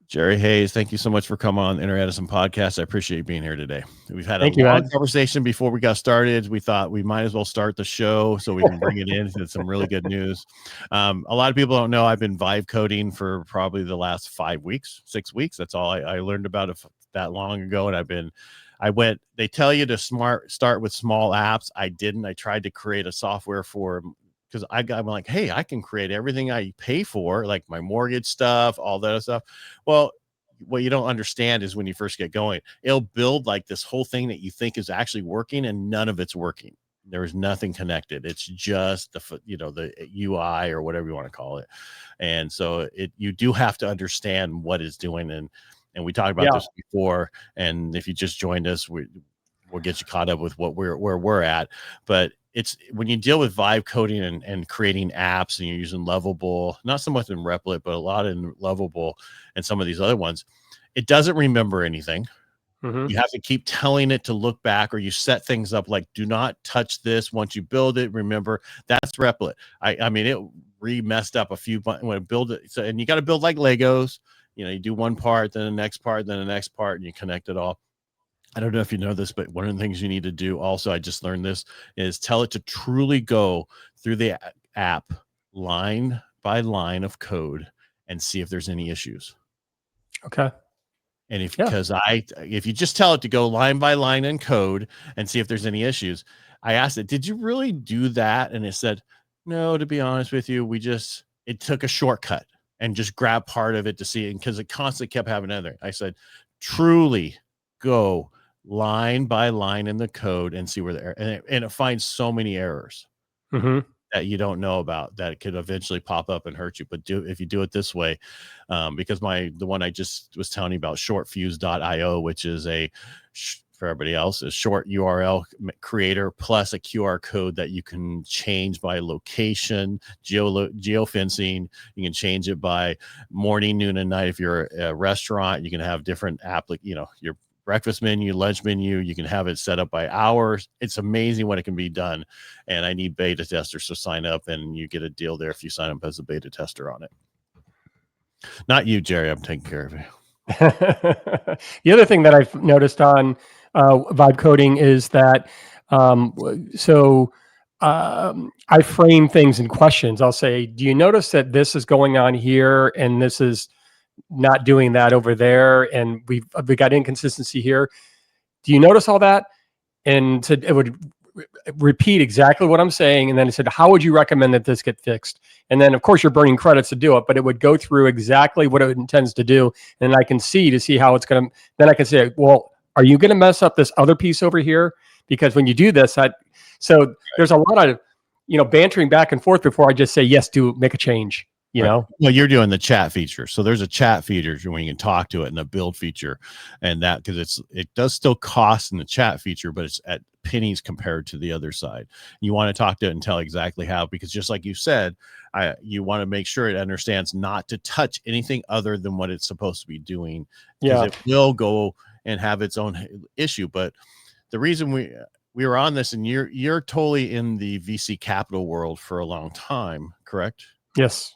Gerry Hays, thank you so much for coming on the Edison podcast. I appreciate you being here today. We've had a Thank you, long Ed. conversation before we got started. We thought we might as well start the show so we can bring it in. It's some really good news. A lot of people don't know I've been vibe coding for probably the last 5 weeks, 6 weeks. That's all I learned about it that long ago. And they tell you to start with small apps. I didn't. I tried to create a software for, because I'm like, hey, I can create everything I pay for, like my mortgage stuff, all that stuff. Well, what you don't understand is when you first get going, it'll build like this whole thing that you think is actually working, and none of it's working. There is nothing connected. It's just the UI or whatever you want to call it. And so you do have to understand what it's doing. And we talked about this before. And if you just joined us, we'll get you caught up with where we're at. But it's when you deal with vibe coding and creating apps, and you're using Lovable, not so much in Replit, but a lot in Lovable and some of these other ones, it doesn't remember anything. Mm-hmm. You have to keep telling it to look back, or you set things up like, do not touch this. Once you build it, remember, that's Replit. I mean, it messed up a few when it build it. So, and you got to build like Legos. You do one part, then the next part, then the next part, and you connect it all. I don't know if you know this, but one of the things you need to do also, I just learned this, is tell it to truly go through the app line by line of code and see if there's any issues. Okay. And if you just tell it to go line by line in code and see if there's any issues, I asked it, did you really do that? And it said, no, to be honest with you, it took a shortcut and just grabbed part of it to see it, because it constantly kept having another. I said, truly go line by line in the code and see where the error, and it finds so many errors that you don't know about that it could eventually pop up and hurt you. But if you do it this way, because the one I just was telling you about, shortfuse.io, which is for everybody else, a short URL creator plus a QR code that you can change by location, geofencing. You can change it by morning, noon, and night. If you're a restaurant, you can have different your breakfast menu, lunch menu. You can have it set up by hours. It's amazing what it can be done. And I need beta testers to sign up, and you get a deal there if you sign up as a beta tester on it. Not you, Gerry. I'm taking care of you. The other thing that I've noticed on vibe coding is that I frame things in questions. I'll say, do you notice that this is going on here and this is not doing that over there, and we got inconsistency here? Do you notice all that? And it would repeat exactly what I'm saying, and then it said, how would you recommend that this get fixed? And then of course you're burning credits to do it, but it would go through exactly what it intends to do, and I can see how it's going to, then I can say, well, are you going to mess up this other piece over here? Because when you do this, so there's a lot of bantering back and forth before I just say, yes, make a change. Well, you're doing the chat feature. So there's a chat feature when you can talk to it, and a build feature, and that, because it does still cost in the chat feature, but it's at pennies compared to the other side. You want to talk to it and tell exactly how, because just like you said, you want to make sure it understands not to touch anything other than what it's supposed to be doing. Because it will go and have its own issue. But the reason we were on this, and you're totally in the VC capital world for a long time, correct? Yes.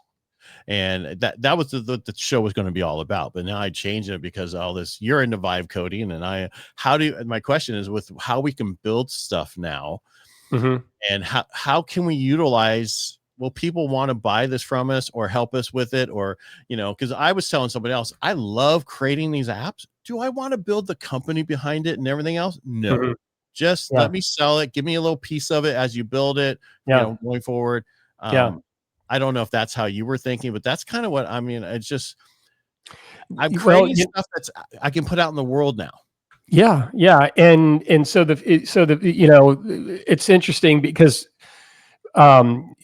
And that was the show was going to be all about. But now I changed it because all this, you're into vibe coding, and my question is with how we can build stuff now, and how can we utilize, will people want to buy this from us or help us with it? Or, because I was telling somebody else, I love creating these apps. Do I want to build the company behind it and everything else? No, just let me sell it. Give me a little piece of it as you build it, going forward. I don't know if that's how you were thinking, but that's kind of what I mean. It's just, I'm creating stuff that's I can put out in the world now. Yeah. And so it's interesting because being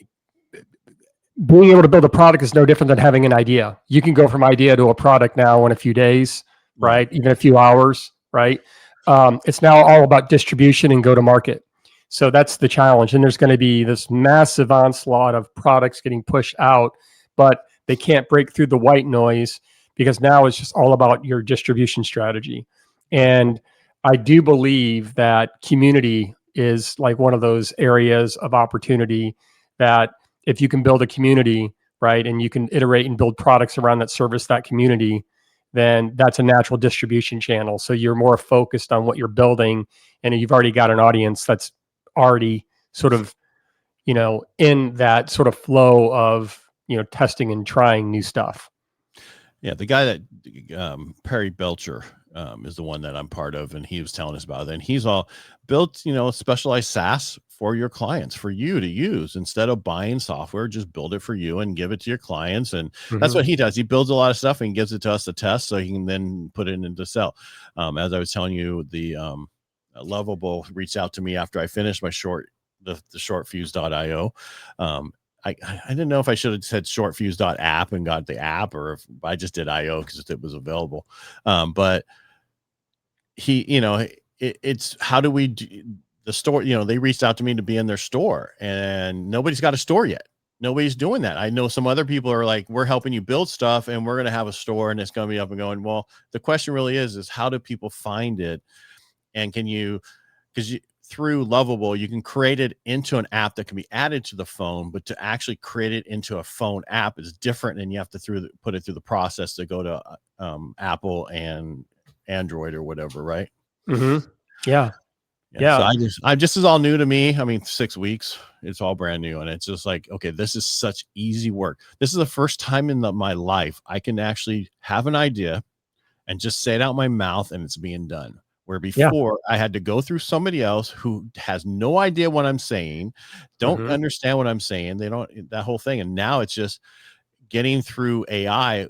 able to build a product is no different than having an idea. You can go from idea to a product now in a few days, right? Even a few hours, right? It's now all about distribution and go to market. So that's the challenge. And there's going to be this massive onslaught of products getting pushed out, but they can't break through the white noise because now it's just all about your distribution strategy. And I do believe that community is like one of those areas of opportunity that if you can build a community, right, and you can iterate and build products around that service that community, then that's a natural distribution channel. So you're more focused on what you're building, and you've already got an audience that's already sort of, in that sort of flow of, testing and trying new stuff. Yeah, the guy that Perry Belcher is the one that I'm part of, and he was telling us about it. And he's all built, specialized SaaS for your clients, for you to use. Instead of buying software, just build it for you and give it to your clients. And that's what he does. He builds a lot of stuff and gives it to us to test, so he can then put it into sell. As I was telling you, the Lovable reached out to me after I finished my the shortfuse.io. I didn't know if I should have said shortfuse.app and got the app, or if I just did IO because it was available. But he, it's how do we do the store? They reached out to me to be in their store, and nobody's got a store yet. Nobody's doing that. I know some other people are like, we're helping you build stuff and we're going to have a store and it's going to be up and going. Well, the question really is how do people find it? And because through Lovable, you can create it into an app that can be added to the phone, but to actually create it into a phone app is different, and you have to put it through the process to go to Apple and Android or whatever, right? Yeah. So this is all new to me. I mean, 6 weeks, it's all brand new, and it's just like, okay, this is such easy work. This is the first time in my life I can actually have an idea and just say it out my mouth, and it's being done. Where before I had to go through somebody else who has no idea what I'm saying, don't understand what I'm saying. They don't, that whole thing. And now it's just getting through AI.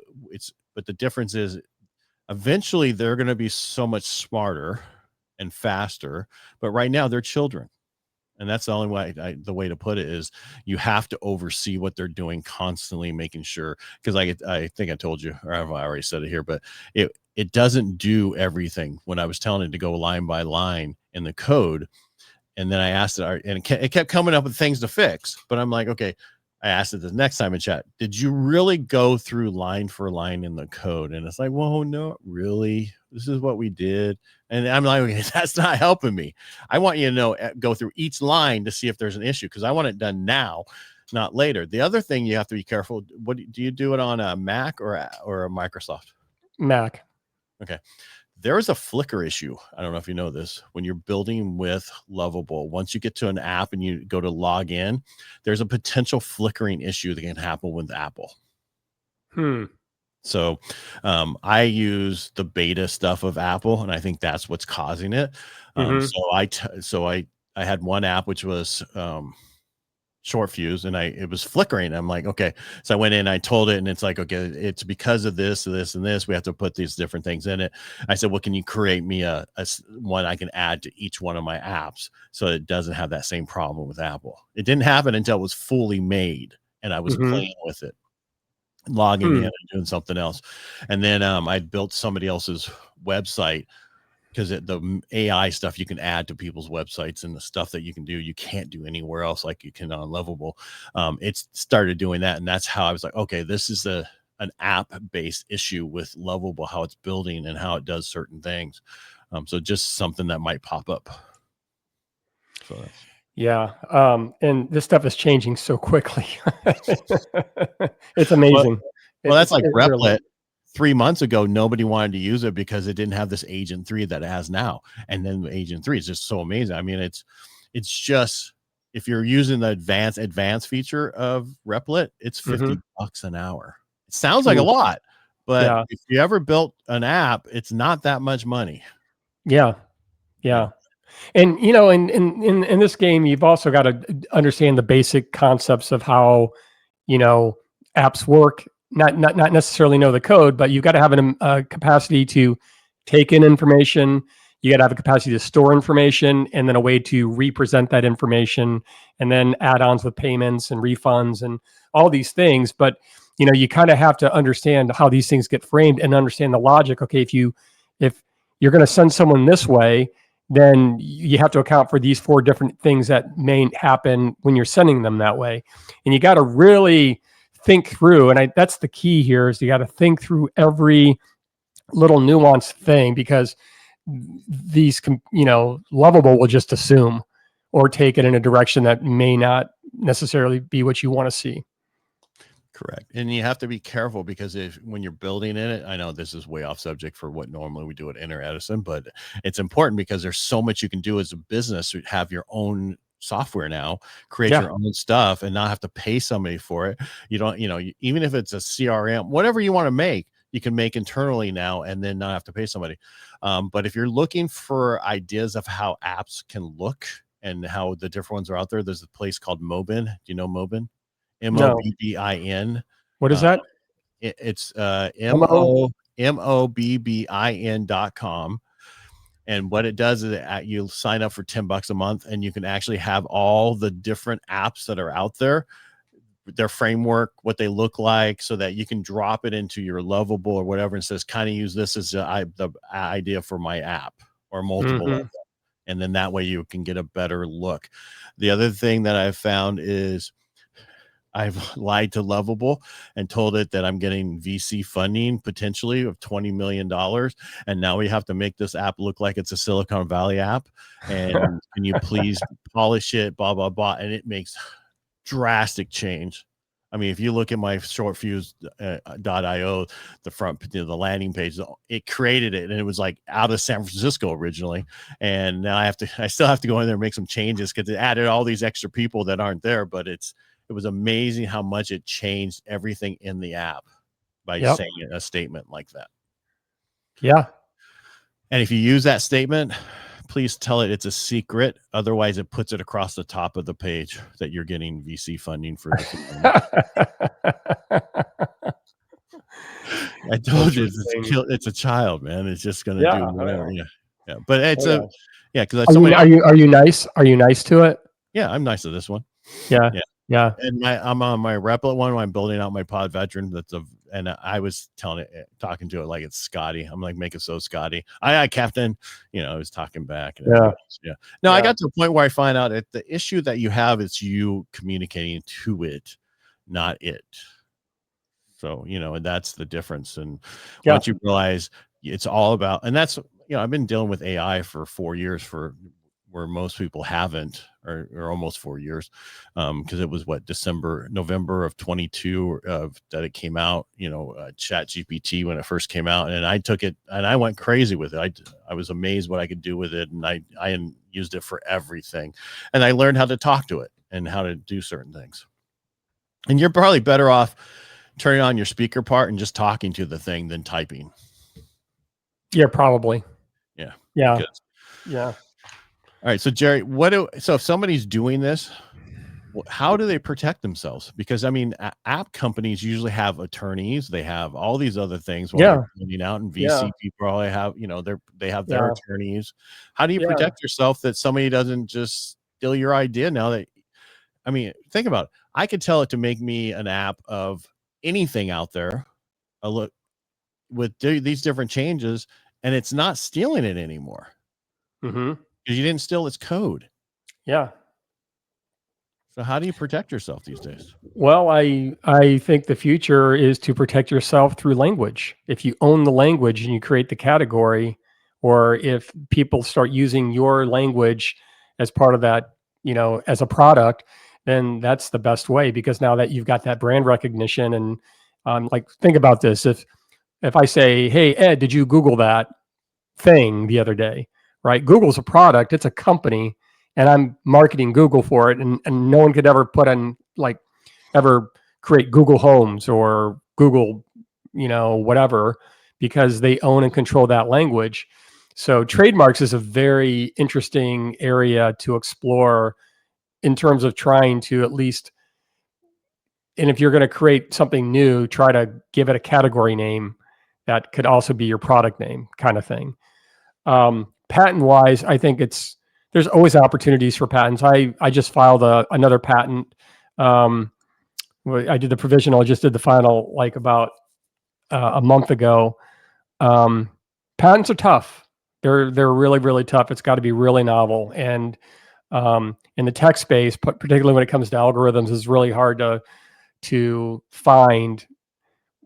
But the difference is eventually they're going to be so much smarter and faster. But right now they're children. And that's the only way, the way to put it is you have to oversee what they're doing, constantly making sure, because I think I told you, or I've already said it here, but it doesn't do everything. When I was telling it to go line by line in the code, and then I asked it, and it kept coming up with things to fix. But I'm like, okay, I asked it the next time in chat, did you really go through line for line in the code? And it's like, well, no, really. This is what we did. And I'm like, okay, that's not helping me. I want you to go through each line to see if there's an issue, because I want it done now, not later. The other thing you have to be careful. What do you do it on a Mac or a Microsoft? Mac. Okay. There is a flicker issue. I don't know if you know this. When you're building with Lovable, once you get to an app and you go to log in, there's a potential flickering issue that can happen with Apple. So I use the beta stuff of Apple, and I think that's what's causing it. So I had one app which was short fuse, and it was flickering. I'm like, okay. So I went in, I told it, and it's like, okay, it's because of this, this, and this. We have to put these different things in it. I said, well, can you create me a one I can add to each one of my apps so it doesn't have that same problem with Apple? It didn't happen until it was fully made, and I was playing with it, logging in and doing something else. And then I built somebody else's website, because the AI stuff you can add to people's websites, and the stuff that you can do, you can't do anywhere else like you can on Lovable. It started doing that, and that's how I was like, okay, this is an app-based issue with Lovable, how it's building and how it does certain things. So just something that might pop up. So yeah. And this stuff is changing so quickly. It's amazing. Well, that's like Replit. Really, 3 months ago, nobody wanted to use it because it didn't have this Agent 3 that it has now. And then Agent 3 is just so amazing. I mean, it's just, if you're using the advanced feature of Replit, it's $50 an hour. It sounds like a lot, but if you ever built an app, it's not that much money. Yeah. And in this game, you've also got to understand the basic concepts of how apps work. Not necessarily know the code, but you've got to have a capacity to take in information. You got to have a capacity to store information, and then a way to represent that information, and then add-ons with payments and refunds and all these things. But you kind of have to understand how these things get framed and understand the logic. Okay, if you're going to send someone this way, then you have to account for these 4 different things that may happen when you're sending them that way, and you got to really think through, and that's the key here, is you got to think through every little nuanced thing, because these, Lovable will just assume or take it in a direction that may not necessarily be what you want to see. Correct. And you have to be careful because when you're building in it, I know this is way off subject for what normally we do at Edison, but it's important because there's so much you can do as a business to have your own software now, create your own stuff and not have to pay somebody for it. You don't, even if it's a CRM, whatever you want to make, you can make internally now and then not have to pay somebody. But if you're looking for ideas of how apps can look and how the different ones are out there, there's a place called Mobbin. Do you know Mobbin? Mobbin. What is that? It's mobbin.com. And what it does is you sign up for $10 a month and you can actually have all the different apps that are out there, their framework, what they look like, so that you can drop it into your Lovable or whatever and says, kind of use this as the idea for my app or multiple of them. And then that way you can get a better look. The other thing that I've found is I've lied to Lovable and told it that I'm getting VC funding potentially of $20 million. And now we have to make this app look like it's a Silicon Valley app. And can you please polish it, blah, blah, blah. And it makes drastic change. I mean, if you look at my shortfuse.io, the front, the landing page, it created it and it was like out of San Francisco originally. And now I still have to go in there and make some changes because it added all these extra people that aren't there, but it was amazing how much it changed everything in the app by saying a statement like that. Yeah. And if you use that statement, please tell it it's a secret. Otherwise, it puts it across the top of the page that you're getting VC funding for. I told you it's a child, man. It's just going to do whatever. Yeah. But it's because are you nice? Are you nice to it? Yeah, I'm nice to this one. Yeah. And I'm on my Replit one when I'm building out my pod veteran. And I was talking to it like it's Scotty. I'm like, make it so Scotty. Aye, Captain. I was talking back. I got to a point where I find out that the issue that you have is you communicating to it, not it. So, and that's the difference. And once you realize it's all about, and that's, I've been dealing with AI for 4 years where most people haven't, or almost 4 years, because it was November of 22 that it came out, Chat GPT when it first came out, and I took it and I went crazy with it. I was amazed what I could do with it, and I used it for everything, and I learned how to talk to it and how to do certain things. And you're probably better off turning on your speaker part and just talking to the thing than typing. Yeah, probably. Yeah. Yeah. All right. So Gerry, so if somebody's doing this, how do they protect themselves? Because I mean, app companies usually have attorneys. They have all these other things while they're building out, and VC people probably have, they have their attorneys. How do you protect yourself that somebody doesn't just steal your idea now that, I mean, think about it. I could tell it to make me an app of anything out there, with these different changes, and it's not stealing it anymore. Because you didn't steal its code. Yeah. So how do you protect yourself these days? Well, I think the future is to protect yourself through language. If you own the language and you create the category, or if people start using your language as part of that, as a product, then that's the best way, because now that you've got that brand recognition, and like, think about this. If I say, hey, Ed, did you Google that thing the other day? Right? Google's a product, it's a company, and I'm marketing Google for it. And no one could ever ever create Google Homes or Google, whatever, because they own and control that language. So trademarks is a very interesting area to explore in terms of trying to at least, and if you're going to create something new, try to give it a category name that could also be your product name, kind of thing. Patent wise, I think there's always opportunities for patents. I just filed another patent. I did the provisional, I just did the final about a month ago. Patents are tough. They're really, really tough. It's got to be really novel. And in the tech space, particularly when it comes to algorithms, it's really hard to find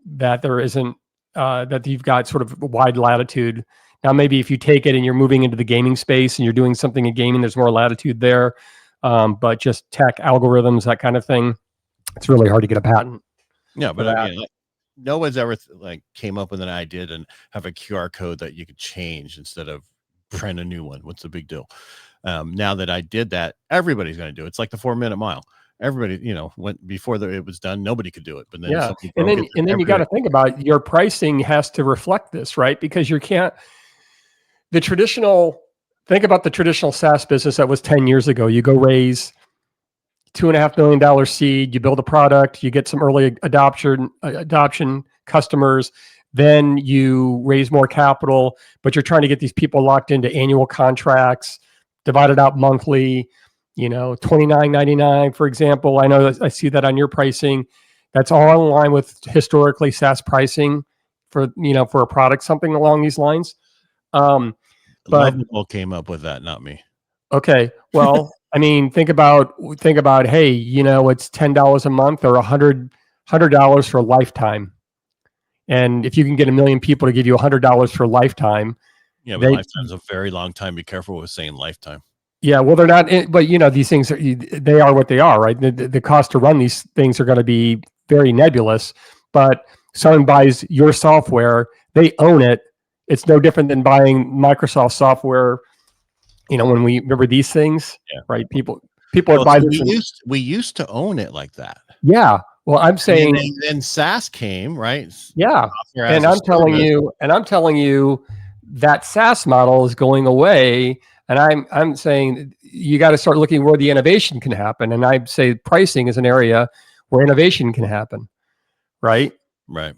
that there isn't, that you've got sort of wide latitude. Now, maybe if you take it and you're moving into the gaming space and you're doing something in gaming, there's more latitude there. But just tech algorithms, that kind of thing, it's really hard to get a patent. Yeah, for but that. no one's ever like came up with an idea and have a QR code that you could change instead of print a new one. What's the big deal? Now that I did that, everybody's going to do it. It's like the 4-minute mile. Everybody, went before it was done, nobody could do it. But then Yeah. somebody And broke then, it. and then you got to think about your pricing has to reflect this, right? Because you can't, think about the traditional SaaS business that was 10 years ago. You go raise $2.5 million seed, you build a product, you get some early adoption customers, then you raise more capital, but you're trying to get these people locked into annual contracts, divided out monthly, $29.99, for example. I know I see that on your pricing. That's all in line with historically SaaS pricing for a product, something along these lines. But Lovable came up with that, not me. okay, well, I mean, think about, hey, it's $10 a month or $100 for a lifetime. And if you can get 1 million people to give you $100 for a lifetime. Yeah, but lifetime's a very long time. Be careful with saying lifetime. Yeah, well, they're not, but these things, they are what they are, right? The cost to run these things are going to be very nebulous, but someone buys your software, they own it. It's no different than buying Microsoft software. When we remember these things, right? People would buy this. We used to own it like that. Yeah. Well, I'm saying, and then SaaS came, right? Yeah. And I'm telling you that SaaS model is going away. And I'm saying you got to start looking where the innovation can happen. And I'd say pricing is an area where innovation can happen. Right. Right.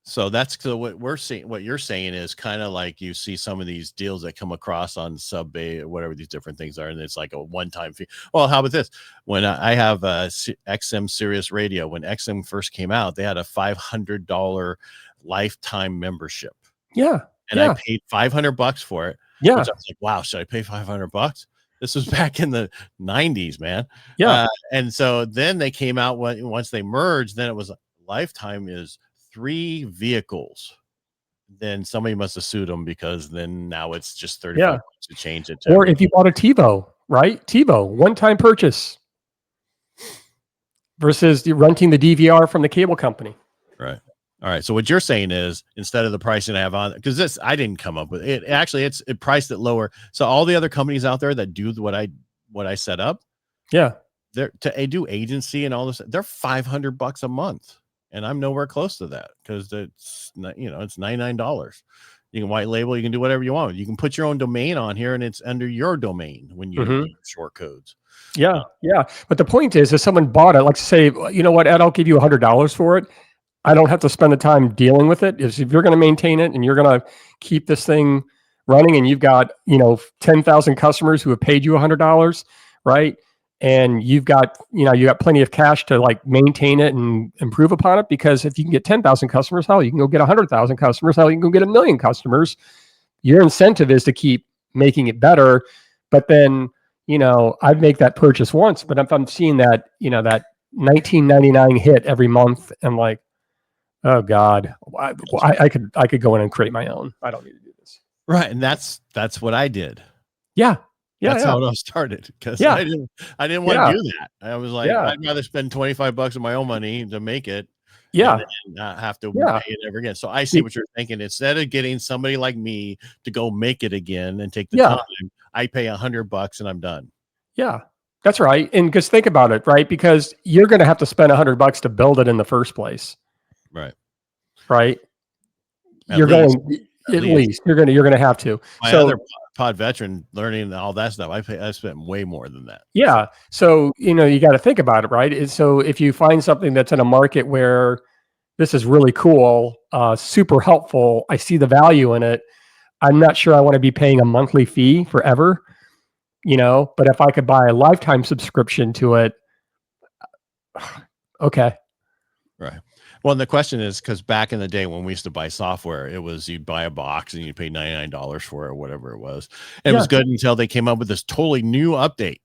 So what we're seeing. What you're saying is kind of like you see some of these deals that come across on Subbay or whatever these different things are, and it's like a one-time fee. Well, how about this? When I have XM Sirius Radio, when XM first came out, they had a $500 lifetime membership. Yeah, and I paid $500 for it. Yeah, which I was like, wow, should I pay $500? This was back in the 90s, man. Yeah, and so then they came out once they merged. Then it was lifetime is 3 vehicles. Then somebody must have sued them because then now it's just $35 to change it. Or if you bought a TiVo, right? TiVo, one-time purchase versus renting the DVR from the cable company. Right. All right. So what you're saying is instead of the pricing I have on, because this I didn't come up with it. Actually, it priced it lower. So all the other companies out there that do what I set up, they're to do agency and all this. They're $500 a month. And I'm nowhere close to that because it's it's $99. You can white label. You can do whatever you want. You can put your own domain on here, and it's under your domain when you use short codes. Yeah, But the point is, if someone bought it, like say, you know what, Ed, I'll give you $100 for it. I don't have to spend the time dealing with it. If you're going to maintain it and you're going to keep this thing running, and you've got 10,000 customers who have paid you $100, right? And you've got, you got plenty of cash to like maintain it and improve upon it. Because if you can get 10,000 customers, hell, you can go get 100,000 customers. Hell, you can go get 1 million customers. Your incentive is to keep making it better. But then, I'd make that purchase once. But if I'm seeing that, that $19.99 hit every month, I'm like, oh God, I could go in and create my own. I don't need to do this. Right, and that's what I did. Yeah. That's how it all started because I didn't want to do that. I was like, I'd rather spend $25 of my own money to make it, and not have to pay it ever again. So I see what you're thinking. Instead of getting somebody like me to go make it again and take the time, I pay $100 and I'm done. Yeah, that's right. And because think about it, right? Because you're going to have to spend $100 to build it in the first place, right? At least you're going to have to. My other pod veteran learning all that stuff, I spent way more than that. Yeah. So, you got to think about it, right? So if you find something that's in a market where this is really cool, super helpful, I see the value in it. I'm not sure I want to be paying a monthly fee forever, but if I could buy a lifetime subscription to it, okay. Right. Well, and the question is, because back in the day when we used to buy software, it was you'd buy a box and you'd pay $99 for it or whatever it was. And it was good until they came up with this totally new update.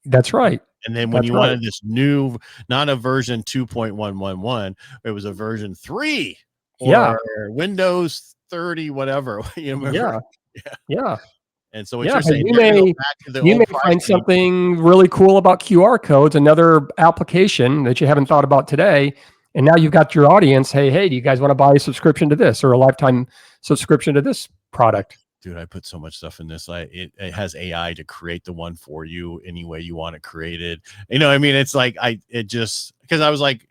That's right. And then when you wanted this new, not a version 2.111, it was a version 3 or Windows 30, whatever. You remember? Yeah. And so what you're saying, you may find something really cool about QR codes, another application that you haven't thought about today. And now you've got your audience. Hey, do you guys want to buy a subscription to this or a lifetime subscription to this product? Dude, I put so much stuff in this. It has AI to create the one for you any way you want it created. You know, I mean, it's like because I was like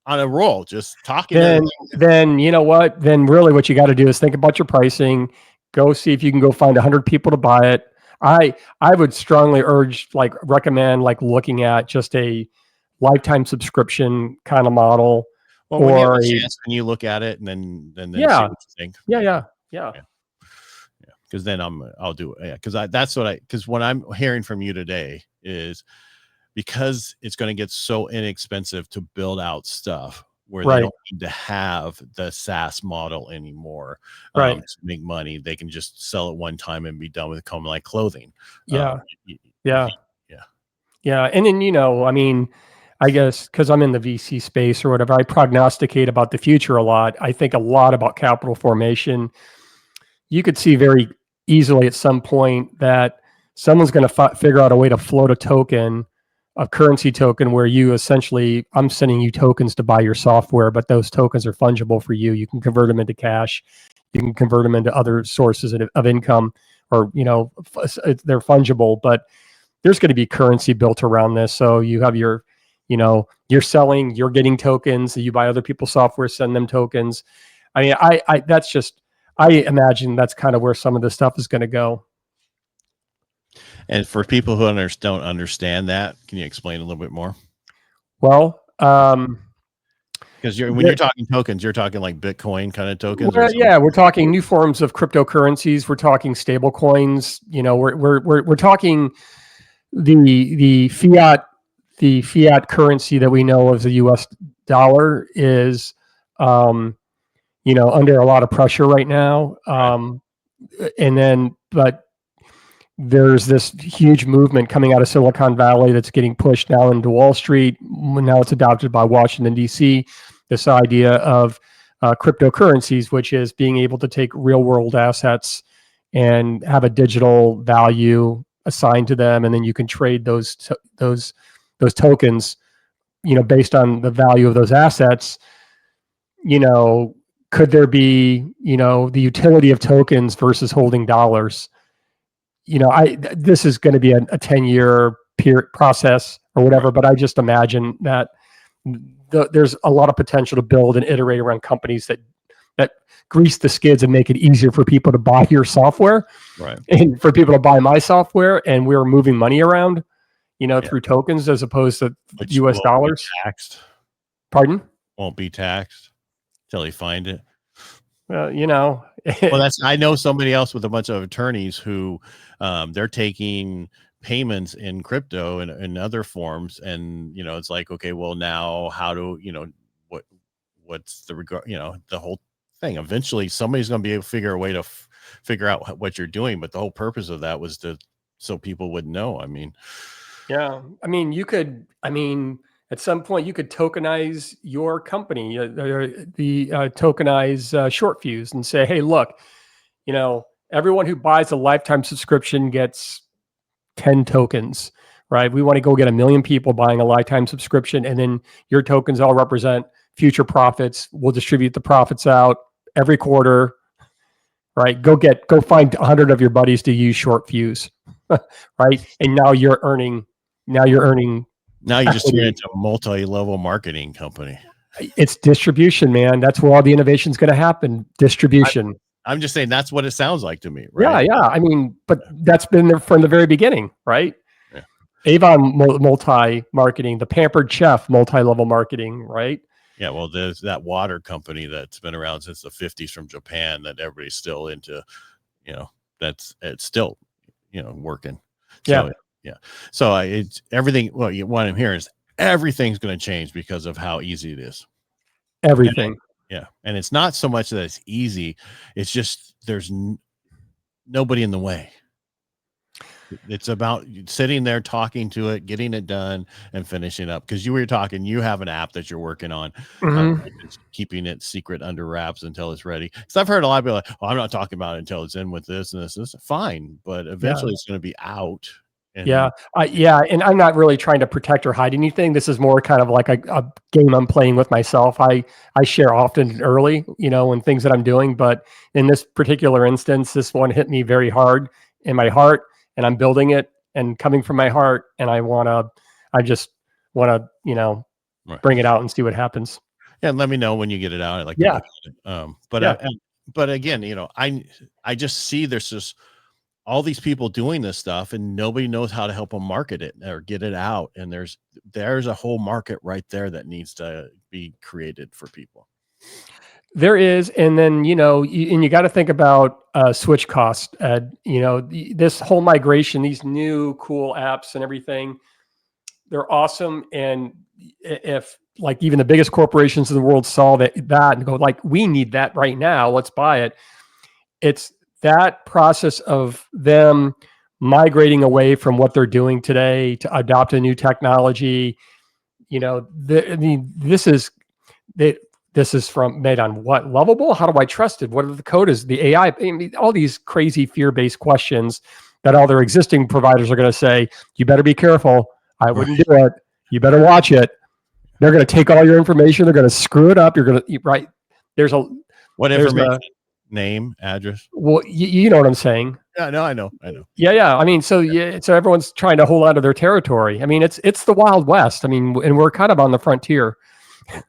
on a roll, just talking. Then you know what? Then really, what you got to do is think about your pricing. Go see if you can go find 100 people to buy it. I would strongly recommend looking at just a lifetime subscription kind of model. Well, when you have a chance, and you look at it, and then see what you think. Yeah. Because then I'll do it. Yeah, because what I'm hearing from you today is because it's going to get so inexpensive to build out stuff where they don't need to have the SaaS model anymore to make money. They can just sell it one time and be done with it, come like clothing. Yeah. And then, I mean, I guess because I'm in the VC space or whatever, I prognosticate about the future a lot. I think a lot about capital formation. You could see very easily at some point that someone's going to figure out a way to float a currency token where you essentially, I'm sending you tokens to buy your software, but those tokens are fungible for you. You can convert them into cash. You can convert them into other sources of income, or, they're fungible, but there's going to be currency built around this. So you have you're selling, you're getting tokens, you buy other people's software, send them tokens. I mean, I imagine that's kind of where some of this stuff is going to go. And for people who don't understand that, can you explain a little bit more? Well, because when you're talking tokens, you're talking like Bitcoin kind of tokens. Well, yeah, we're talking new forms of cryptocurrencies. We're talking stable coins. We're talking the fiat currency that we know as the U.S. dollar is, under a lot of pressure right now. But there's this huge movement coming out of Silicon Valley that's getting pushed now into Wall Street. Now it's adopted by Washington, D.C., this idea of cryptocurrencies, which is being able to take real world assets and have a digital value assigned to them. And then you can trade those tokens, based on the value of those assets. Could there be, the utility of tokens versus holding dollars? This is going to be a 10-year process or whatever, but I just imagine that there's a lot of potential to build and iterate around companies that grease the skids and make it easier for people to buy your software, and for people to buy my software, and we're moving money around, through tokens as opposed to U.S. dollars. Taxed. Pardon? Won't be taxed till you find it. Well, well, I know somebody else with a bunch of attorneys who they're taking payments in crypto and in other forms, and it's like, okay, well, now how do what's the regard, the whole thing. Eventually somebody's going to be able to figure a way to figure out what you're doing, but the whole purpose of that was so people would know. I mean, at some point you could tokenize your company, the tokenize short fuse, and say, hey, look, everyone who buys a lifetime subscription gets 10 tokens, right? We want to go get 1 million people buying a lifetime subscription, and then your tokens all represent future profits. We'll distribute the profits out every quarter, right? Go find 100 of your buddies to use short fuse, right? And now you just turned into a multi-level marketing company. It's distribution, man. That's where all the innovation is going to happen. Distribution. I'm just saying that's what it sounds like to me, right? Yeah. I mean, but that's been there from the very beginning, right? Yeah. Avon multi-marketing, the Pampered Chef multi-level marketing, right? Yeah, well, there's that water company that's been around since the 50s from Japan that everybody's still into, it's still, working. So, yeah. So it's everything. Well, what I'm hearing is everything's going to change because of how easy it is. Everything. And it's not so much that it's easy. It's just there's nobody in the way. It's about sitting there, talking to it, getting it done, and finishing up. Because you were talking, you have an app that you're working on, keeping it secret under wraps until it's ready. Because I've heard a lot of people like, "Oh, I'm not talking about it until it's in with this and this." Fine, but eventually it's going to be out. And Yeah. And I'm not really trying to protect or hide anything. This is more kind of like a game I'm playing with myself. I share often and early, when things that I'm doing, but in this particular instance, this one hit me very hard in my heart, and I'm building it and coming from my heart. And I just want to, right. bring it out and see what happens. Yeah, let me know when you get it out. I'd like to Yeah. look at it. Yeah. But again, I just see there's just all these people doing this stuff, and nobody knows how to help them market it or get it out. And there's a whole market right there that needs to be created for people. There is, and then you got to think about switch cost. This whole migration, these new cool apps and everything, they're awesome. And if like even the biggest corporations in the world saw that and go like, we need that right now, let's buy it. It's that process of them migrating away from what they're doing today to adopt a new technology. This is made on what? Lovable? How do I trust it? What are the code is the AI? All these crazy fear-based questions that all their existing providers are going to say, you better be careful. I wouldn't do it. You better watch it. They're going to take all your information. They're going to screw it up. You're going to, right. What information? Name, address. Well, you know what I'm saying. Yeah, no, I know. Yeah. I mean, so everyone's trying to hold on to their territory. I mean, it's the Wild West. I mean, and we're kind of on the frontier.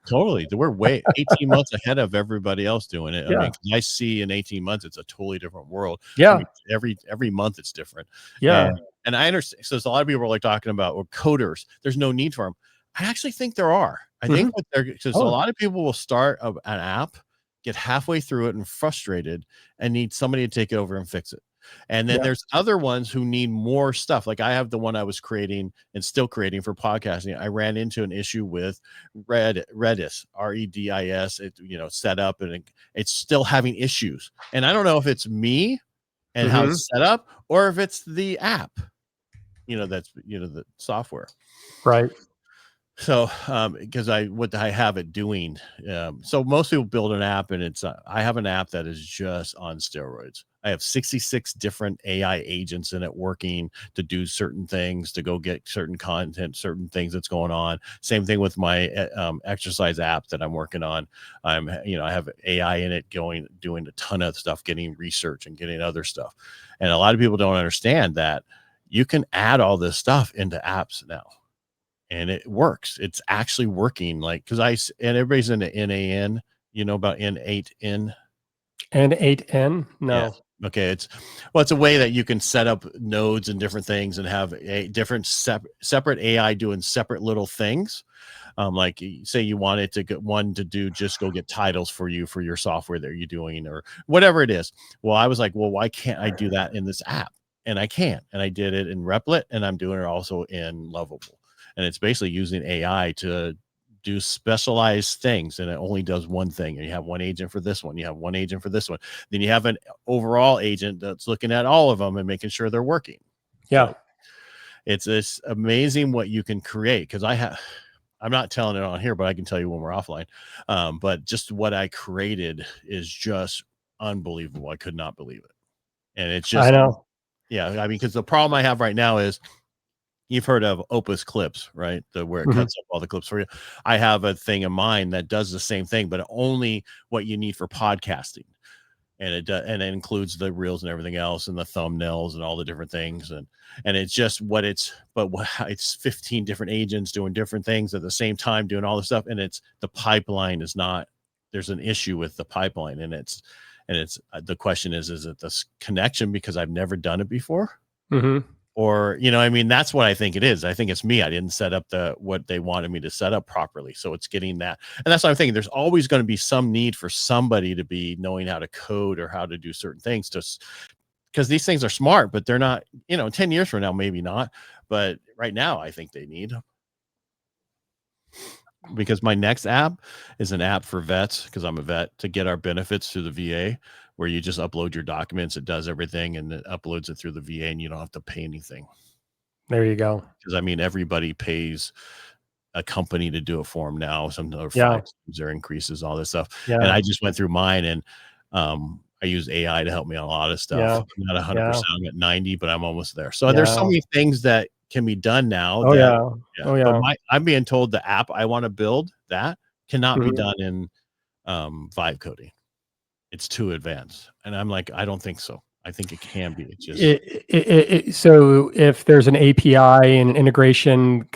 Totally. We're way 18 months ahead of everybody else doing it. Yeah. I mean, I see in 18 months, it's a totally different world. Yeah. I mean, every month it's different. Yeah. And I understand. So there's a lot of people are like talking about, well, coders, there's no need for them. I actually think there are. I think because a lot of people will start an app, get halfway through it and frustrated and need somebody to take it over and fix it. And then there's other ones who need more stuff. Like I have the one I was creating and still creating for podcasting. I ran into an issue with Redis, REDIS, set up, and it's still having issues. And I don't know if it's me and how it's set up, or if it's the app, that's, the software. Right. So, because what I have it doing. So most people build an app, and I have an app that is just on steroids. I have 66 different AI agents in it working to do certain things, to go get certain content, certain things that's going on. Same thing with my exercise app that I'm working on. I have AI in it doing a ton of stuff, getting research and getting other stuff. And a lot of people don't understand that you can add all this stuff into apps now. And it works. It's actually working. Like, and everybody's into NAN, about N8N. N8N? No. Yeah. Okay. It's a way that you can set up nodes and different things and have a different separate AI doing separate little things. Like say you wanted to get one to do, just go get titles for you for your software that you're doing or whatever it is. Well, I was like, well, why can't I do that in this app? And I can. And I did it in Replit, and I'm doing it also in Lovable. And it's basically using AI to do specialized things, and it only does one thing. And you have one agent for this one. You have one agent for this one. Then you have an overall agent that's looking at all of them and making sure they're working. Yeah. So it's amazing what you can create. Because I'm not telling it on here, but I can tell you when we're offline. But just what I created is just unbelievable. I could not believe it. And it's just, I know. Yeah. I mean, because the problem I have right now is, you've heard of Opus Clips, right? Where it cuts up all the clips for you. I have a thing in mind that does the same thing, but only what you need for podcasting. And it includes the reels and everything else, and the thumbnails and all the different things. And it's just it's 15 different agents doing different things at the same time, doing all the stuff. And the pipeline is not, there's an issue with the pipeline. And the question is it this connection because I've never done it before? Or, that's what I think it is. I think it's me. I didn't set up what they wanted me to set up properly. So it's getting that. And that's what I'm thinking. There's always going to be some need for somebody to be knowing how to code or how to do certain things, because these things are smart, but they're not, 10 years from now, maybe not. But right now, I think they need them. Because my next app is an app for vets, because I'm a vet, to get our benefits through the VA, where you just upload your documents. It does everything, and it uploads it through the VA, and you don't have to pay anything. There you go. Because everybody pays a company to do it for them now. Some other fines or increases, all this stuff. Yeah. And I just went through mine, and I use AI to help me on a lot of stuff. Yeah. I'm not 100%, Yeah. I'm at 90, but I'm almost there. So there's so Yeah. many things that can be done now Oh that, yeah. yeah, Oh but yeah. I'm being told the app I want to build that cannot be Mhm. done in vibe coding. It's too advanced. And I'm like, I don't think so. I think it can be. It just, So if there's an API and integration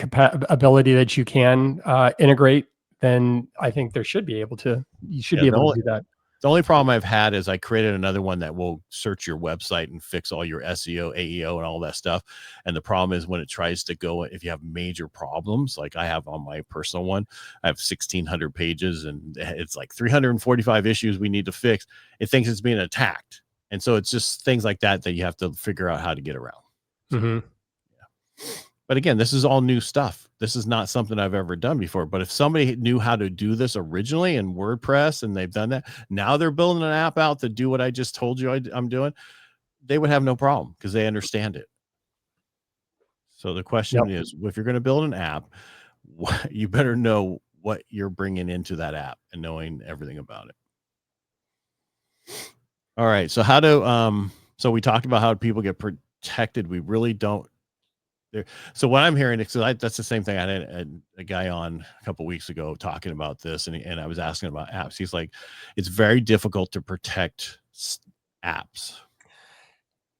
ability that you can integrate, then I think there should be able to. You should yeah, be able to do that. the only problem I've had is I created another one that will search your website and fix all your SEO, AEO, and all that stuff. And the problem is when it tries to go, if you have major problems, like I have on my personal one, I have 1,600 pages and it's like 345 issues we need to fix. It thinks it's being attacked. And so it's just things like that that you have to figure out how to get around. So, Mm-hmm. yeah. But again, this is all new stuff. This is not something I've ever done before. But if somebody knew how to do this originally in WordPress and they've done that, now they're building an app out to do what I just told you I'm doing, they would have no problem because they understand it. So the question is, if you're going to build an app, you better know what you're bringing into that app and knowing everything about it. All right. So how do, so we talked about how people get protected. We really don't. So what I'm hearing, that's the same thing. I had a guy on a couple of weeks ago talking about this, and I was asking about apps. He's like, it's very difficult to protect apps.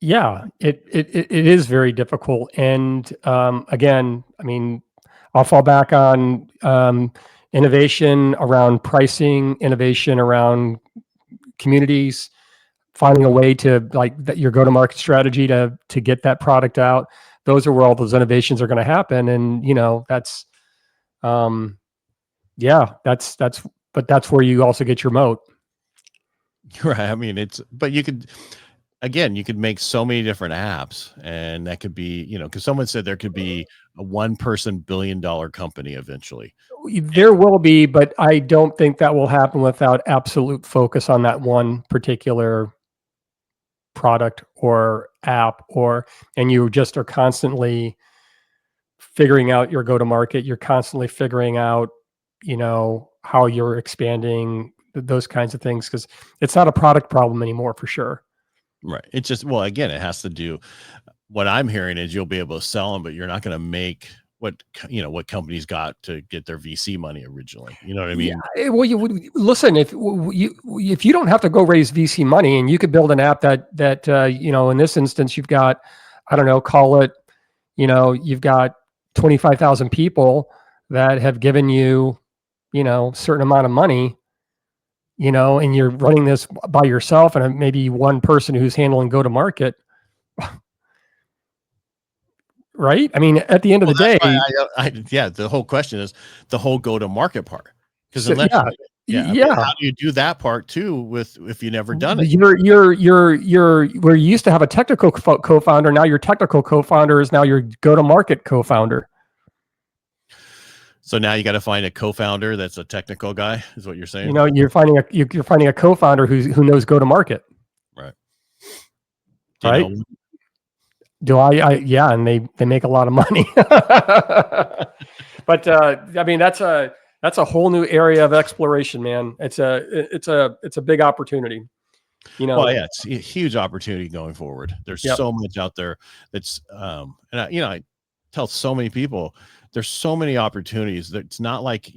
Yeah, it is very difficult. And again, I mean, I'll fall back on innovation around pricing, innovation around communities, finding a way to like that your go-to-market strategy to get that product out. Those are where all those innovations are going to happen. And that's but that's where you also get your moat. Right. I mean, but you could make so many different apps, and that could be, because someone said there could be a one-person billion-dollar company eventually. There will be, but I don't think that will happen without absolute focus on that one particular product or app, and you just are constantly figuring out your go-to-market. You're constantly figuring out, how you're expanding, those kinds of things, because it's not a product problem anymore for sure. Right. It's just, well, again, it has to do, what I'm hearing is you'll be able to sell them, but you're not going to make what companies got to get their VC money originally. You know what I mean? Yeah. Well, you would listen, if you don't have to go raise VC money, and you could build an app that in this instance, you've got, I don't know, call it, you've got 25,000 people that have given you, a certain amount of money, and you're running this by yourself and maybe one person who's handling go-to-market. Right? I mean, at the end of the day, the whole question is the whole go-to-market part. Because so, how do you do that part too if you never done it? Where you used to have a technical co-founder, now your technical co-founder is now your go-to-market co-founder. So now you got to find a co-founder that's a technical guy, is what you're saying? You're finding a co-founder who knows go-to-market. Right. Right. Do I yeah, and they make a lot of money. But I mean, that's a whole new area of exploration, man. It's a big opportunity. Well, yeah, it's a huge opportunity going forward. There's so much out there that's and I tell so many people there's so many opportunities that it's not like,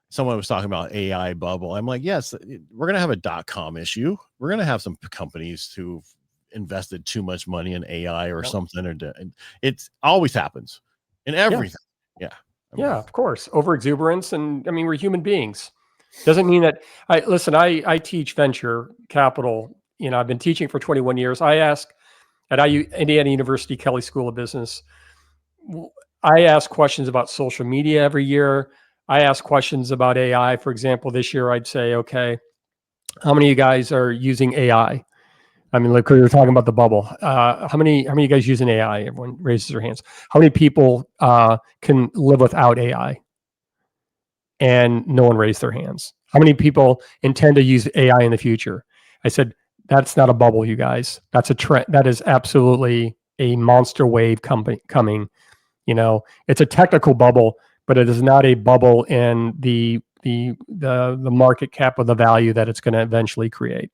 someone was talking about AI bubble. I'm like, yes, we're going to have a .com issue. We're going to have some companies who've invested too much money in AI or something, and it always happens in everything. Yeah. Yeah, of course. Over exuberance. And I mean, we're human beings. Doesn't mean that I teach venture capital. I've been teaching for 21 years. I ask at Indiana University Kelley School of Business, I ask questions about social media every year. I ask questions about AI. For example, this year I'd say, okay, how many of you guys are using AI? I mean, like we were talking about the bubble. How many of you guys using AI? Everyone raises their hands. How many people can live without AI? And no one raised their hands. How many people intend to use AI in the future? I said, that's not a bubble, you guys. That's a trend. That is absolutely a monster wave coming. It's a technical bubble, but it is not a bubble in the market cap of the value that it's going to eventually create.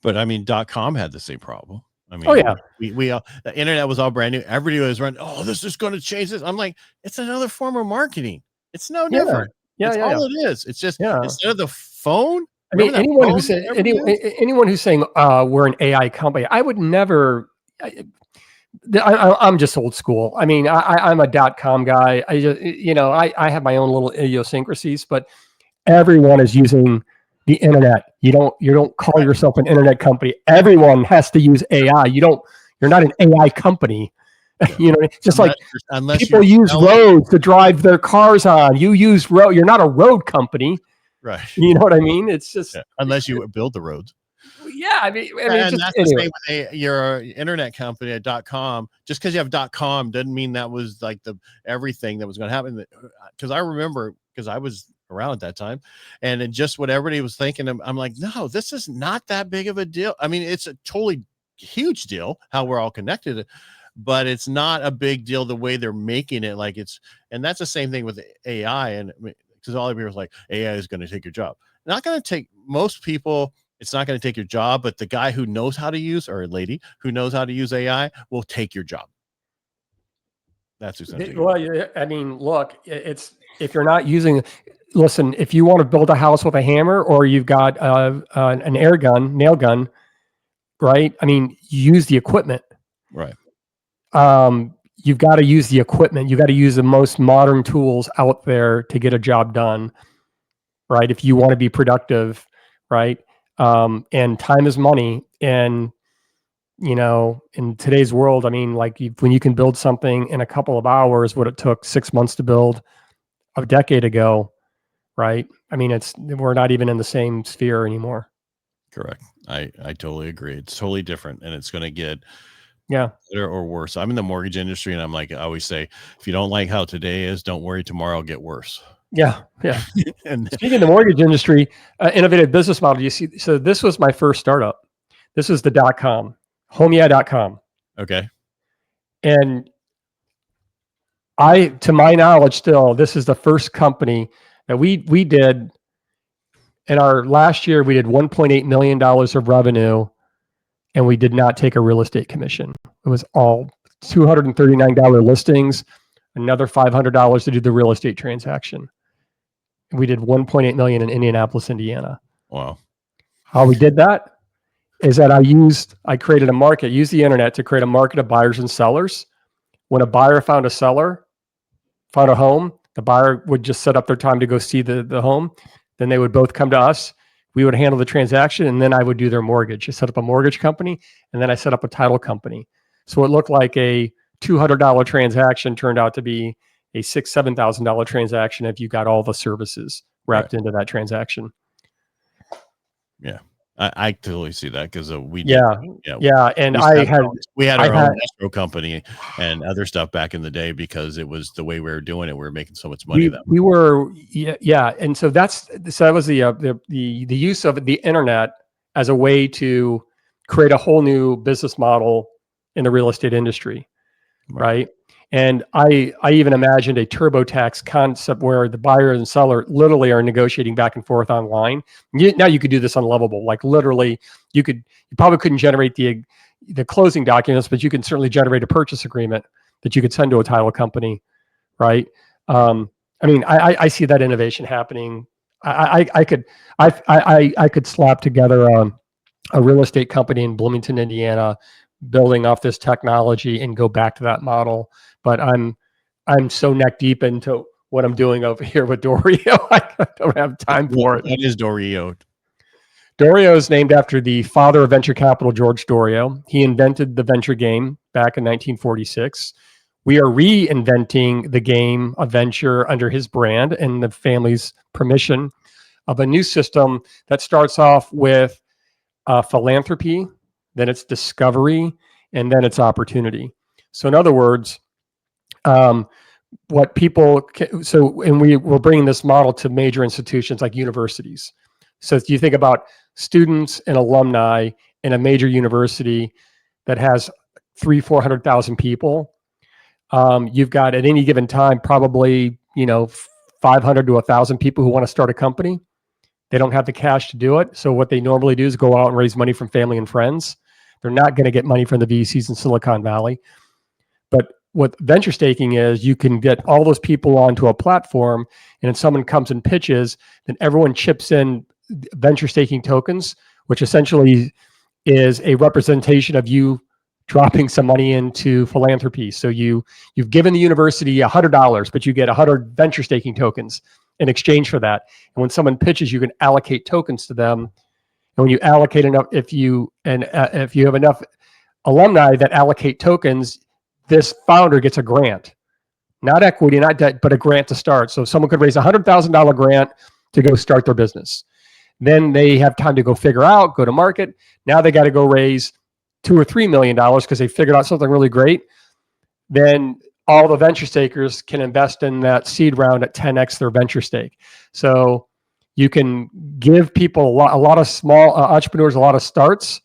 But I mean, .com had the same problem. I mean, Oh yeah, we the internet was all brand new. Everybody was running. Oh, this is going to change this. I'm like, it's another form of marketing. It's no yeah, different. yeah, It's yeah, all yeah. it is. It's just Yeah. instead of the phone. I mean, Remember that anyone phone who's that everybody used? anyone who's saying we're an AI company, I would never. I'm just old school. I mean, I'm a .com guy. I just, I have my own little idiosyncrasies, but everyone is using the internet. You don't call Right. yourself an internet company. Everyone has to use AI. You're not an AI company. Yeah. Just like unless people you're use roads to drive their cars on. You use road. You're not a road company. right. You know what I mean? It's just Unless you build the roads. yeah. I mean, And just that's anyway. the same with your internet company at .com. Just because you have .com doesn't mean that was like the everything that was going to happen. Because I remember, because I was around at that time, and it just what everybody was thinking. I'm like, no, this is not that big of a deal. I mean, it's a totally huge deal how we're all connected, but it's not a big deal the way they're making it. Like and that's the same thing with AI. And because all of you are like, AI is going to take your job. Not going to take most people. It's not going to take your job, but the guy who knows how to use, or a lady who knows how to use AI will take your job. That's who's going to take Well, I mean, look, it's if you're not using, listen, if you want to build a house with a hammer or you've got an air gun, nail gun, right? I mean, use the equipment. Right. You've got to use the equipment. You've got to use the most modern tools out there to get a job done, right? If you want to be productive, right? And time is money. And, in today's world, I mean, like when you can build something in a couple of hours, what it took 6 months to build a decade ago, right? I mean, we're not even in the same sphere anymore. Correct. I totally agree. It's totally different, and it's going to get better or worse. I'm in the mortgage industry, and I'm like, I always say, if you don't like how today is, don't worry, tomorrow will get worse. Yeah. And speaking of the mortgage industry, innovative business model. You see, so this was my first startup. This was the .com, homea.com. Okay. And to my knowledge, still, this is the first company that we did. In our last year, we did $1.8 million of revenue, and we did not take a real estate commission. It was all $239 listings, another $500 to do the real estate transaction. We did 1.8 million in Indianapolis, Indiana. Wow. How we did that is that I created a market, used the internet to create a market of buyers and sellers. When a buyer found a home, the buyer would just set up their time to go see the home. Then they would both come to us. We would handle the transaction, and then I would do their mortgage. I set up a mortgage company, and then I set up a title company. So it looked like a $200 transaction turned out to be a $6,000, $7,000 transaction if you got all the services wrapped into that transaction. Yeah, I totally see that because we did. Yeah. And we had our own escrow company and other stuff back in the day because it was the way we were doing it. We were making so much money. We were, and so that was the use of the internet as a way to create a whole new business model in the real estate industry, right? And I even imagined a TurboTax concept where the buyer and seller literally are negotiating back and forth online. Now you could do this on Lovable. Like literally, you probably couldn't generate the closing documents, but you can certainly generate a purchase agreement that you could send to a title company, right? I mean, I see that innovation happening. I could slap together a real estate company in Bloomington, Indiana, building off this technology and go back to that model. But I'm so neck deep into what I'm doing over here with Doriot. I don't have time for it. What is Doriot? Doriot is named after the father of venture capital, George Doriot. He invented the venture game back in 1946. We are reinventing the game of venture under his brand and the family's permission of a new system that starts off with philanthropy, then it's discovery, and then it's opportunity. So in other words, we're bringing this model to major institutions like universities. So if you think about students and alumni in a major university that has 300,000-400,000 people, you've got at any given time probably 500 to 1,000 people who want to start a company. They don't have the cash to do it. So what they normally do is go out and raise money from family and friends. They're not going to get money from the VCs in Silicon Valley. But what venture staking is, you can get all those people onto a platform, and if someone comes and pitches, then everyone chips in venture staking tokens, which essentially is a representation of you dropping some money into philanthropy. So you've given the university $100, but you get 100 venture staking tokens in exchange for that. And when someone pitches, you can allocate tokens to them. And when you allocate enough, if you have enough alumni that allocate tokens, this founder gets a grant, not equity, not debt, but a grant to start. So someone could raise $100,000 grant to go start their business. Then they have time to go figure out, go to market. Now they got to go raise $2 or $3 million because they figured out something really great. Then all the venture stakers can invest in that seed round at 10x their venture stake. So you can give people a lot of small entrepreneurs a lot of starts,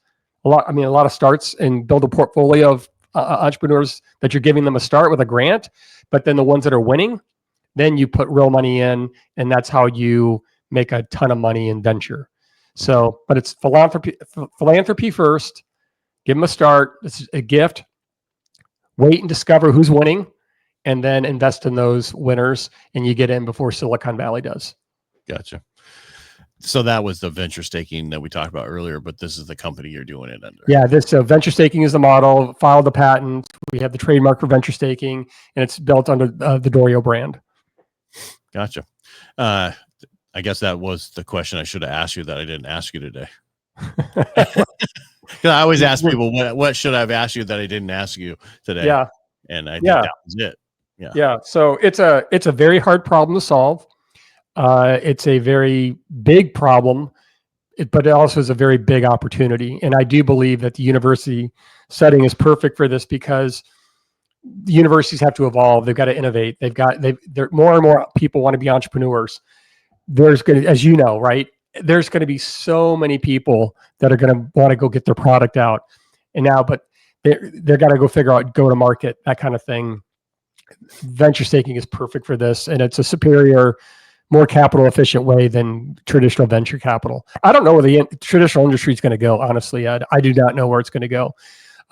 and build a portfolio of entrepreneurs that you're giving them a start with a grant. But then the ones that are winning, then you put real money in, and that's how you make a ton of money in venture. So, but it's philanthropy first. Give them a start. It's a gift. Wait and discover who's winning, and then invest in those winners, and you get in before Silicon Valley does. Gotcha. So that was the venture staking that we talked about earlier, but this is the company you're doing it under. Yeah, this venture staking is the model. Filed the patent. We have the trademark for venture staking, and it's built under the Doriot brand. Gotcha. I guess that was the question I should have asked you that I didn't ask you today. I always ask people, what should I have asked you that I didn't ask you today? Yeah. And I think that was it. Yeah. Yeah. So it's a very hard problem to solve. It's a very big problem, but it also is a very big opportunity. And I do believe that the university setting is perfect for this because the universities have to evolve. They've got to innovate. They're more and more people want to be entrepreneurs. There's going to, as you know, right? There's going to be so many people that are going to want to go get their product out. And now, but they're got to go figure out, go to market, that kind of thing. Venture staking is perfect for this. And it's a superior, more capital efficient way than traditional venture capital. I don't know where the traditional industry is going to go. Honestly, Ed, I do not know where it's going to go.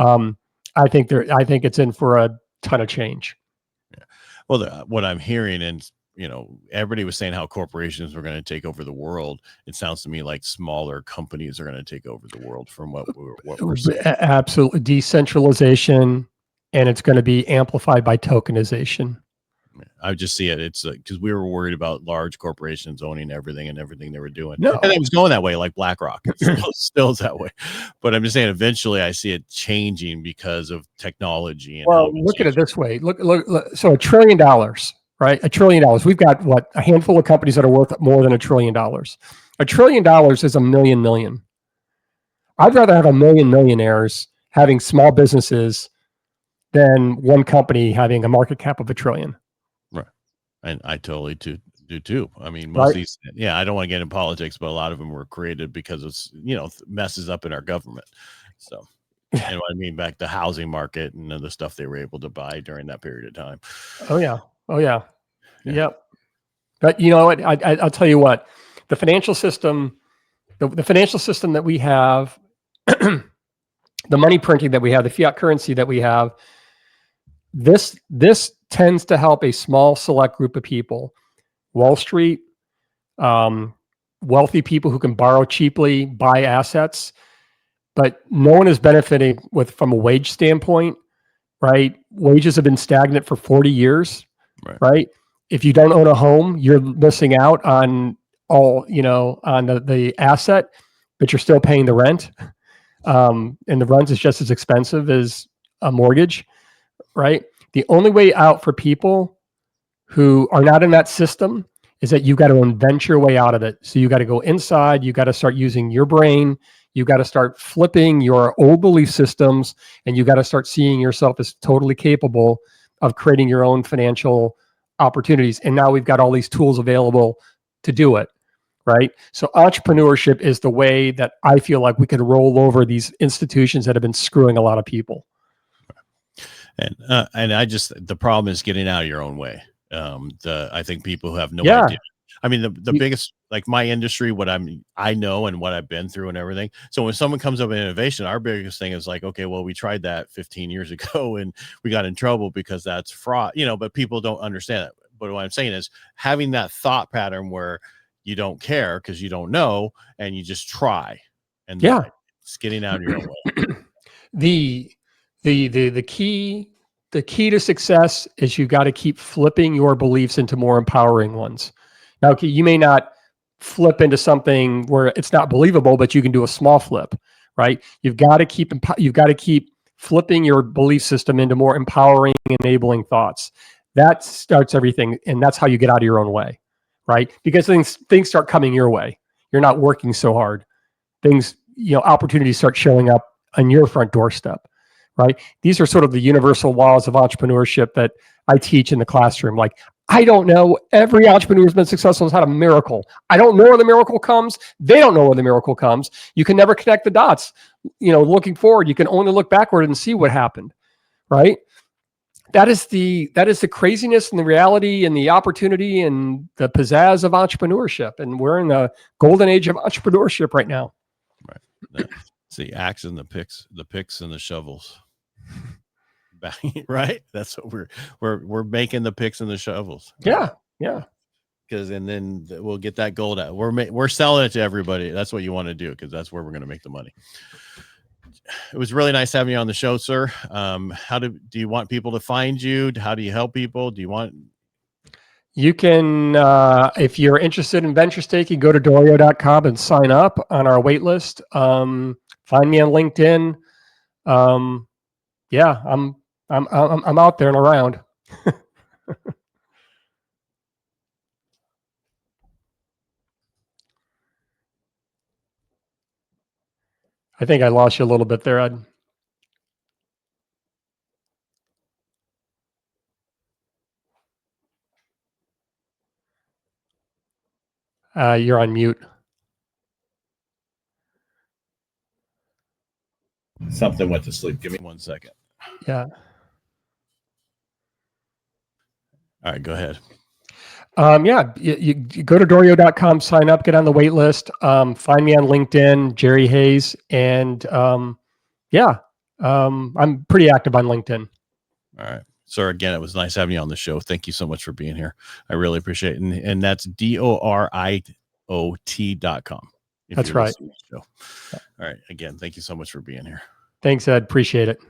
I think it's in for a ton of change. Yeah. Well, what I'm hearing, and everybody was saying how corporations were going to take over the world. It sounds to me like smaller companies are going to take over the world from what we're seeing. Absolutely. Decentralization, and it's going to be amplified by tokenization. I just see it. It's because we were worried about large corporations owning everything and everything they were doing. No. And it was going that way, like BlackRock. It still is that way. But I'm just saying, eventually I see it changing because of technology. And well, look at it this way. Look. So $1 trillion. Right? $1 trillion. We've got a handful of companies that are worth more than $1 trillion. $1 trillion is a million. I'd rather have 1 million millionaires having small businesses than one company having a market cap of $1 trillion. Right. And I totally do too. I mean, most of these, I don't want to get in politics, but a lot of them were created because it's, messes up in our government. So, and what I mean, back to housing market and the stuff they were able to buy during that period of time. Oh yeah. Yep. But you know what? I'll tell you what. The financial system, the financial system that we have, the money printing that we have, the fiat currency that we have, this tends to help a small select group of people. Wall Street, wealthy people who can borrow cheaply, buy assets, but no one is benefiting from a wage standpoint, right? Wages have been stagnant for 40 years, right? If you don't own a home, you're missing out on on the asset, but you're still paying the rent. And the rent is just as expensive as a mortgage, right? The only way out for people who are not in that system is that you've got to invent your way out of it. So you got to go inside, you got to start using your brain, you got to start flipping your old belief systems, and you got to start seeing yourself as totally capable of creating your own financial opportunities. And now we've got all these tools available to do it, right? So entrepreneurship is the way that I feel like we could roll over these institutions that have been screwing a lot of people. And the problem is getting out of your own way. I think people who have no idea. I mean, the biggest, like my industry, what I know and what I've been through and everything. So when someone comes up with innovation, our biggest thing is like, okay, well, we tried that 15 years ago and we got in trouble because that's fraud, but people don't understand that. But what I'm saying is having that thought pattern where you don't care because you don't know and you just try, and it's getting out of your own way. The key to success is you got to keep flipping your beliefs into more empowering ones. Now, okay, you may not flip into something where it's not believable, but you can do a small flip, right? You've got to keep flipping your belief system into more empowering, enabling thoughts. That starts everything, and that's how you get out of your own way, right? Because things start coming your way. You're not working so hard. Opportunities start showing up on your front doorstep, right? These are sort of the universal laws of entrepreneurship that I teach in the classroom. Like, I don't know. Every entrepreneur who's been successful has had a miracle. I don't know where the miracle comes. They don't know where the miracle comes. You can never connect the dots. Looking forward, you can only look backward and see what happened, right? That is the craziness and the reality and the opportunity and the pizzazz of entrepreneurship. And we're in the golden age of entrepreneurship right now. Right. It's the axe and the picks and the shovels. Right. That's what we're making, the picks and the shovels. Yeah. And then we'll get that gold out. We're selling it to everybody. That's what you want to do, because that's where we're going to make the money. It was really nice having you on the show, sir. How do you want people to find you? How do you help people? You can, if you're interested in venture staking, go to Doriot.com and sign up on our wait list. Find me on LinkedIn. Yeah, I'm out there and around. I think I lost you a little bit there, Ed. You're on mute. Something went to sleep. Give me 1 second. Yeah. All right, go ahead. Yeah, you go to Doriot.com, sign up, get on the wait list. Find me on LinkedIn, Gerry Hays, and I'm pretty active on LinkedIn. All right. Sir, again, it was nice having you on the show. Thank you so much for being here. I really appreciate it. And that's Doriot.com. That's right. All right. Again, thank you so much for being here. Thanks, Ed. Appreciate it.